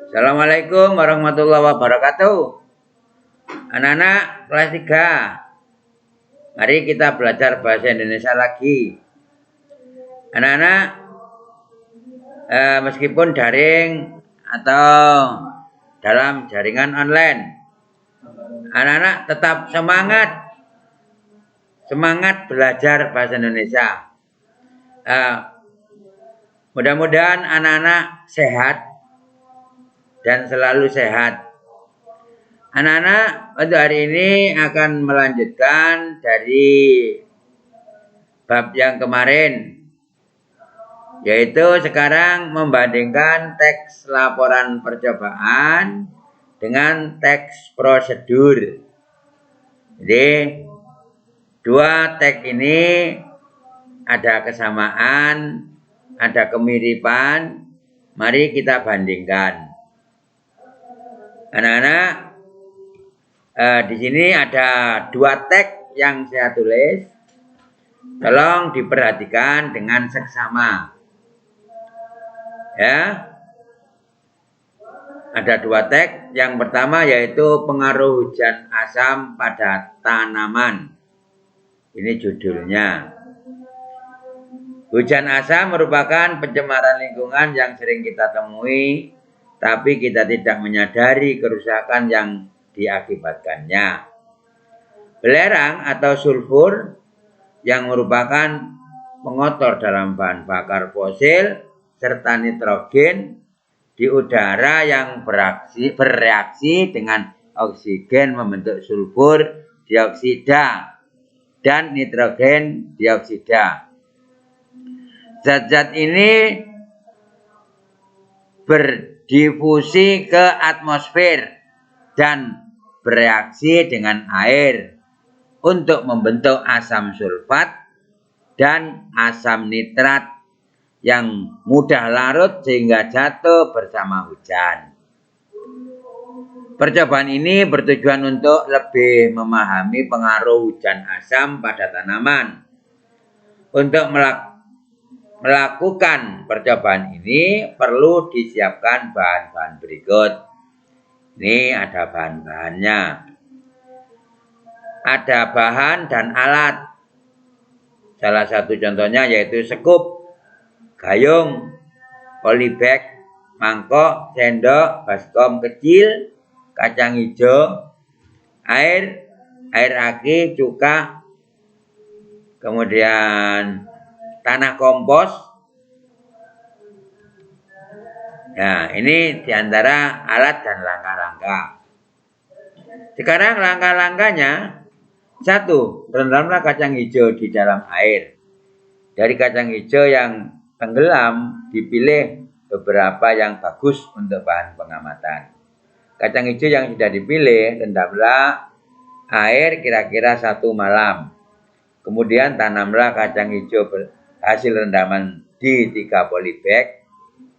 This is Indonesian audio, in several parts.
Assalamualaikum warahmatullahi wabarakatuh. Anak-anak kelas 3, mari kita belajar bahasa Indonesia lagi. Anak-anak, meskipun daring atau dalam jaringan online, anak-anak tetap semangat belajar bahasa Indonesia. Mudah-mudahan anak-anak sehat dan selalu sehat. Anak-anak, untuk hari ini akan melanjutkan dari bab yang kemarin, yaitu sekarang membandingkan teks laporan percobaan dengan teks prosedur. Jadi, dua teks ini ada kesamaan, ada kemiripan. Mari kita bandingkan. Anak-anak, di sini ada dua teks yang saya tulis. Tolong diperhatikan dengan seksama. Ya. Ada dua teks. Yang pertama yaitu pengaruh hujan asam pada tanaman. Ini judulnya. Hujan asam merupakan pencemaran lingkungan yang sering kita temui, tapi kita tidak menyadari kerusakan yang diakibatkannya. Belerang atau sulfur yang merupakan pengotor dalam bahan bakar fosil serta nitrogen di udara yang bereaksi dengan oksigen membentuk sulfur dioksida dan nitrogen dioksida. Zat-zat ini berdifusi ke atmosfer dan bereaksi dengan air untuk membentuk asam sulfat dan asam nitrat yang mudah larut sehingga jatuh bersama hujan. Percobaan ini bertujuan untuk lebih memahami pengaruh hujan asam pada tanaman. Untuk melakukan percobaan ini perlu disiapkan bahan-bahan berikut. Ini ada bahan-bahannya. Ada bahan dan alat. Salah satu contohnya yaitu sekup, gayung, polybag, mangkok, sendok, baskom kecil, kacang hijau, air aki, cuka, kemudian tanah kompos. Nah, ini diantara alat dan langkah-langkah. Sekarang langkah-langkahnya. 1. Rendamlah kacang hijau di dalam air. Dari kacang hijau yang tenggelam, dipilih beberapa yang bagus untuk bahan pengamatan. Kacang hijau yang sudah dipilih, rendamlah air kira-kira 1 malam. Kemudian tanamlah kacang hijau hasil rendaman di 3 polybag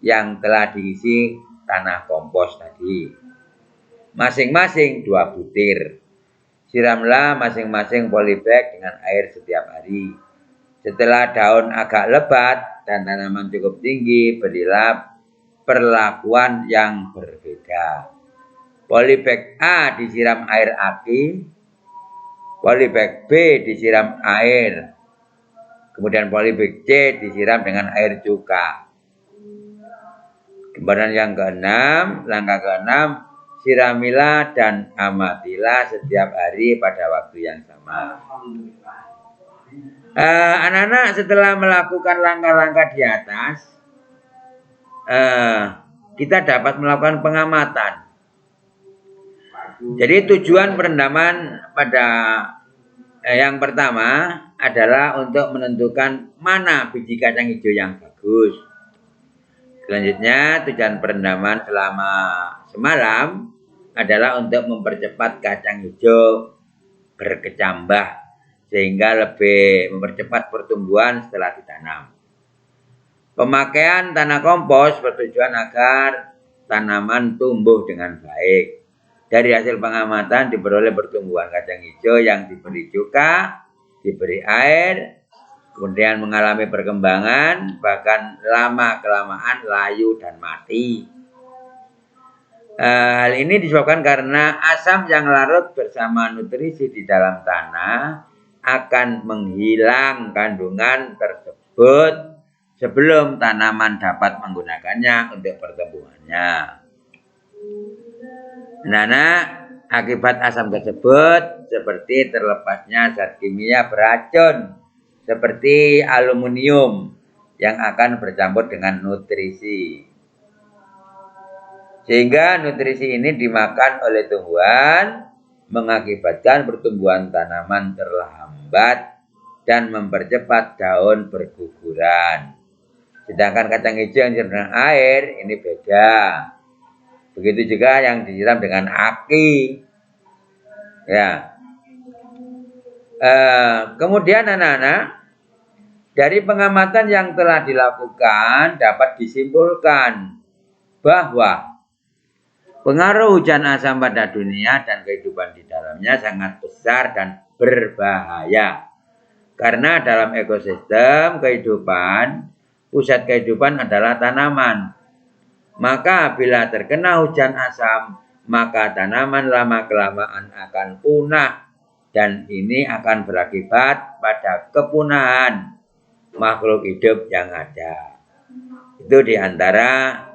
yang telah diisi tanah kompos tadi. Masing-masing 2 butir. Siramlah masing-masing polybag dengan air setiap hari. Setelah daun agak lebat dan tanaman cukup tinggi, berilah perlakuan yang berbeda. Polybag A disiram air aki, polybag B disiram air, kemudian polybag C disiram dengan air cuka. Gambaran yang ke-6, langkah ke-6, siramilah dan amatilah setiap hari pada waktu yang sama. Anak-anak setelah melakukan langkah-langkah di atas, kita dapat melakukan pengamatan. Jadi tujuan perendaman pada yang pertama adalah untuk menentukan mana biji kacang hijau yang bagus. Selanjutnya, tujuan perendaman selama semalam adalah untuk mempercepat kacang hijau berkecambah sehingga lebih mempercepat pertumbuhan setelah ditanam. Pemakaian tanah kompos bertujuan agar tanaman tumbuh dengan baik. Dari hasil pengamatan diperoleh pertumbuhan kacang hijau yang diberi cuka, diberi air, kemudian mengalami perkembangan, bahkan lama-kelamaan layu dan mati. Hal ini disebabkan karena asam yang larut bersama nutrisi di dalam tanah akan menghilang kandungan tersebut sebelum tanaman dapat menggunakannya untuk pertumbuhannya. Nah, akibat asam tersebut seperti terlepasnya zat kimia beracun seperti aluminium yang akan bercampur dengan nutrisi. Sehingga nutrisi ini dimakan oleh tumbuhan, mengakibatkan pertumbuhan tanaman terlambat dan mempercepat daun berguguran. Sedangkan kacang hijau yang disiram dengan air ini beda. Begitu juga yang disiram dengan aki. Ya. Kemudian anak-anak, dari pengamatan yang telah dilakukan dapat disimpulkan bahwa pengaruh hujan asam pada dunia dan kehidupan di dalamnya sangat besar dan berbahaya. Karena dalam ekosistem kehidupan, pusat kehidupan adalah tanaman. Maka bila terkena hujan asam, maka tanaman lama-kelamaan akan punah. Dan ini akan berakibat pada kepunahan makhluk hidup yang ada. Itu diantara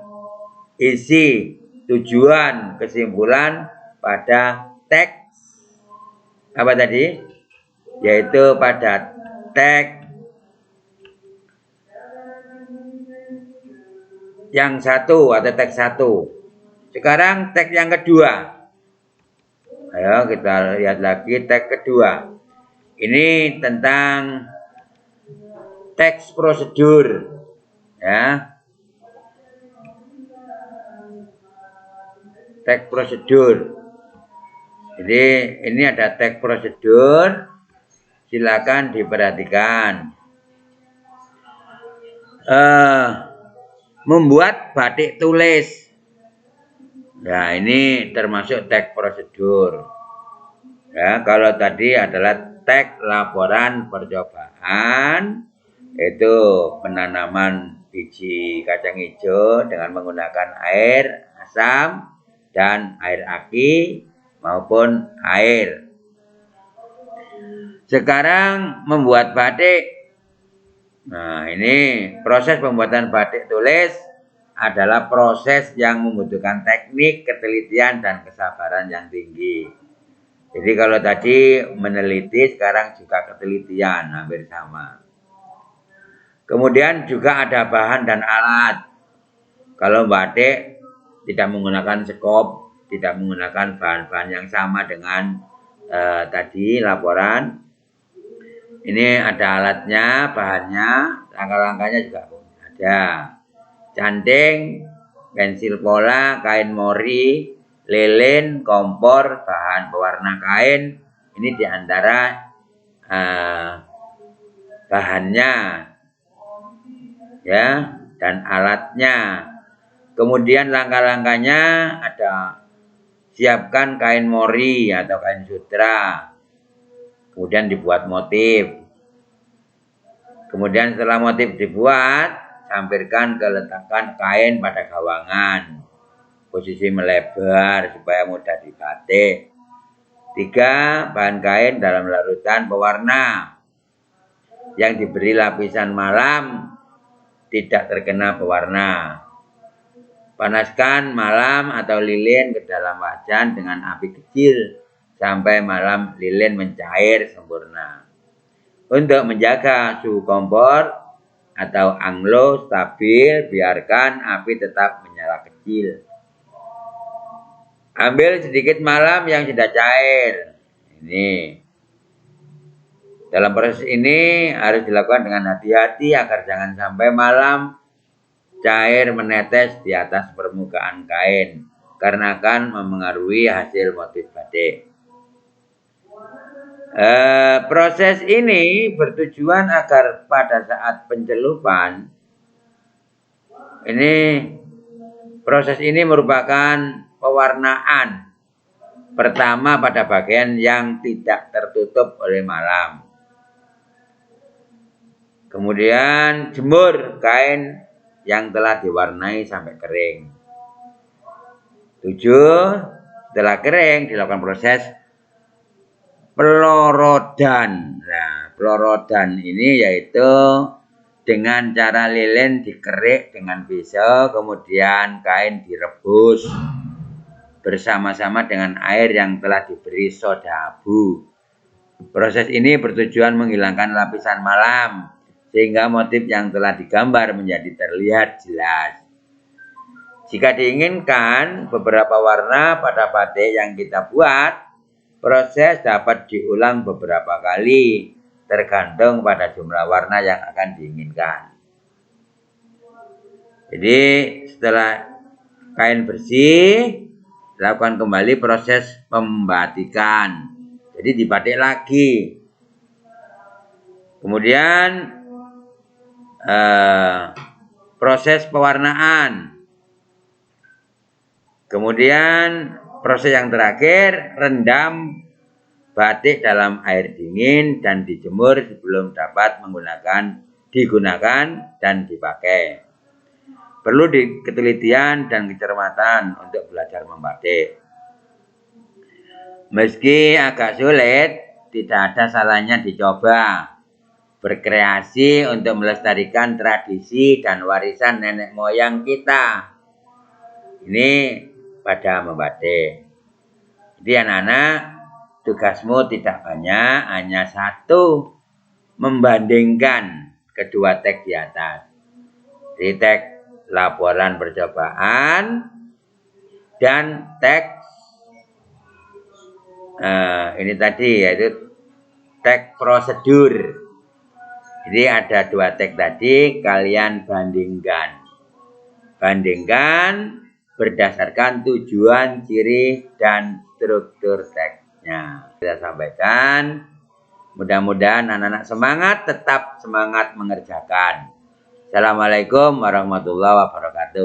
isi tujuan kesimpulan pada teks apa tadi? Yaitu pada teks yang satu atau teks satu. Sekarang teks yang kedua. Ayo kita lihat lagi teks kedua. Ini tentang teks prosedur, ya. Teks prosedur. Jadi ini ada teks prosedur. Silakan diperhatikan. Membuat batik tulis. Nah, ini termasuk teks prosedur. Ya, kalau tadi adalah teks laporan percobaan, itu penanaman biji kacang hijau dengan menggunakan air, asam, dan air aki maupun air. Sekarang membuat batik. Nah, ini proses pembuatan batik tulis adalah proses yang membutuhkan teknik, ketelitian, dan kesabaran yang tinggi. Jadi kalau tadi meneliti, sekarang juga ketelitian, hampir sama. Kemudian juga ada bahan dan alat. Kalau batik tidak menggunakan sekop, tidak menggunakan bahan-bahan yang sama dengan tadi laporan. Ini ada alatnya, bahannya, langkah-langkahnya juga ada. Canting, pensil pola, kain mori, lilin, kompor, bahan pewarna kain. Ini diantara bahannya, ya, dan alatnya. Kemudian langkah-langkahnya ada siapkan kain mori atau kain sutra. Kemudian dibuat motif. Kemudian setelah motif dibuat, sampirkan letakkan kain pada gawangan. Posisi melebar supaya mudah dibatik. 3. Bahan kain dalam larutan pewarna. Yang diberi lapisan malam tidak terkena pewarna. Panaskan malam atau lilin ke dalam wajan dengan api kecil sampai malam lilin mencair sempurna. Untuk menjaga suhu kompor atau anglo stabil, biarkan api tetap menyala kecil. Ambil sedikit malam yang sudah cair. Ini. Dalam proses ini harus dilakukan dengan hati-hati agar jangan sampai malam cair menetes di atas permukaan kain karena akan memengaruhi hasil motif batik. Proses ini bertujuan agar pada saat pencelupan proses ini merupakan pewarnaan pertama pada bagian yang tidak tertutup oleh malam. Kemudian jemur kain yang telah diwarnai sampai kering. 7. Setelah kering dilakukan proses pelorodan. Nah, pelorodan ini yaitu dengan cara lilin dikerik dengan pisau, kemudian kain direbus bersama-sama dengan air yang telah diberi soda abu. Proses ini bertujuan menghilangkan lapisan malam, sehingga motif yang telah digambar menjadi terlihat jelas. Jika diinginkan beberapa warna pada batik yang kita buat, proses dapat diulang beberapa kali, tergantung pada jumlah warna yang akan diinginkan. Jadi setelah kain bersih, lakukan kembali proses pembatikan. Jadi dibatik lagi. Kemudian proses pewarnaan. Kemudian proses yang terakhir, rendam batik dalam air dingin dan dijemur sebelum dapat digunakan dan dipakai. Perlu ketelitian dan kecermatan untuk belajar membatik. Meski agak sulit, tidak ada salahnya dicoba berkreasi untuk melestarikan tradisi dan warisan nenek moyang kita. Ini pada membatik. Jadi anak-anak, tugasmu tidak banyak, hanya satu, membandingkan kedua teks di atas. Di teks laporan percobaan dan teks ini tadi yaitu teks prosedur. Jadi ada dua teks tadi, kalian bandingkan berdasarkan tujuan, ciri, dan struktur teksnya. Kita sampaikan, mudah-mudahan anak-anak tetap semangat mengerjakan. Assalamualaikum warahmatullahi wabarakatuh.